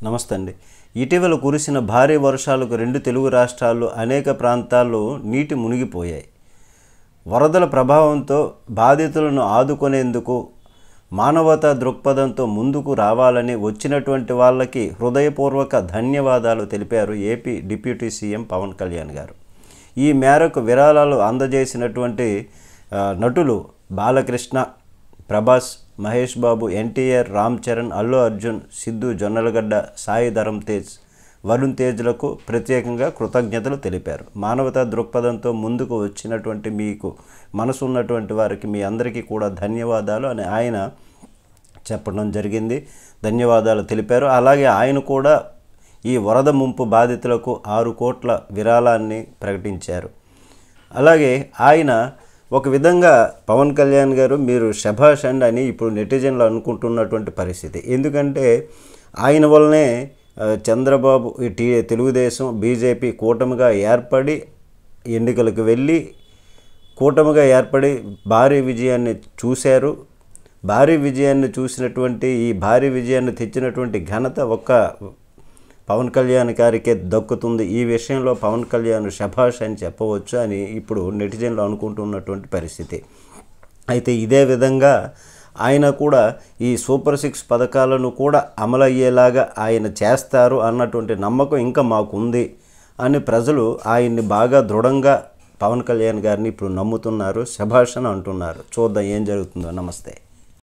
నమస్తే అండి. ఇటీవల కురిసిన భారీ వర్షాలకు రెండు తెలుగు రాష్ట్రాల్లో అనేక ప్రాంతాల్లో నీటి మునిగిపోయాయి. వరదల ప్రభావంతో బాధితులను ఆదుకునేందుకు మానవతా దృక్పథంతో ముందుకు రావాలని వచ్చినటువంటి వాళ్ళకి హృదయపూర్వక ధన్యవాదాలు తెలిపారు AP deputy CM Pawan Kalyan garu. ఈ మేరకు విరాళాలు అందజేసినటువంటి నటులు బాలకృష్ణ, ప్రభాస్, మహేష్ బాబు, ఎన్టీఆర్, రామ్ చరణ్, అల్లు అర్జున్, సిద్ధు జొన్నలగడ్డ, సాయి ధరమ్ తేజ్, వరుణ్ తేజ్లకు ప్రత్యేకంగా కృతజ్ఞతలు తెలిపారు. మానవతా దృక్పథంతో ముందుకు వచ్చినటువంటి మీకు మనసు ఉన్నటువంటి వారికి మీ అందరికీ కూడా ధన్యవాదాలు అని ఆయన చెప్పడం జరిగింది. ధన్యవాదాలు తెలిపారు. అలాగే ఆయన కూడా ఈ వరద ముంపు బాధితులకు 6 కోట్ల విరాళాన్ని ప్రకటించారు. అలాగే ఆయన ఒక విధంగా పవన్ కళ్యాణ్ గారు మీరు శభాష్ అండ్ అని ఇప్పుడు నెటిజన్లు అనుకుంటున్నటువంటి పరిస్థితి. ఎందుకంటే ఆయన వల్లనే చంద్రబాబు తెలుగుదేశం బీజేపీ కూటమిగా ఏర్పడి ఎన్నికలకు వెళ్ళి కూటమిగా ఏర్పడి భారీ విజయాన్ని చూశారు. భారీ విజయాన్ని చూసినటువంటి ఈ భారీ విజయాన్ని తెచ్చినటువంటి ఘనత ఒక్క పవన్ కళ్యాణ్ గారికే దక్కుతుంది. ఈ విషయంలో పవన్ కళ్యాణ్ శభాష్ అని చెప్పవచ్చు అని ఇప్పుడు నెటిజన్లు అనుకుంటున్నటువంటి పరిస్థితి. అయితే ఇదే విధంగా ఆయన కూడా ఈ సూపర్ 6 పథకాలను కూడా అమలయ్యేలాగా ఆయన చేస్తారు అన్నటువంటి నమ్మకం ఇంకా మాకుంది అని ప్రజలు ఆయన్ని బాగా దృఢంగా పవన్ కళ్యాణ్ గారిని ఇప్పుడు నమ్ముతున్నారు. శభాష్ అని అంటున్నారు. చూద్దాం ఏం జరుగుతుందో. నమస్తే.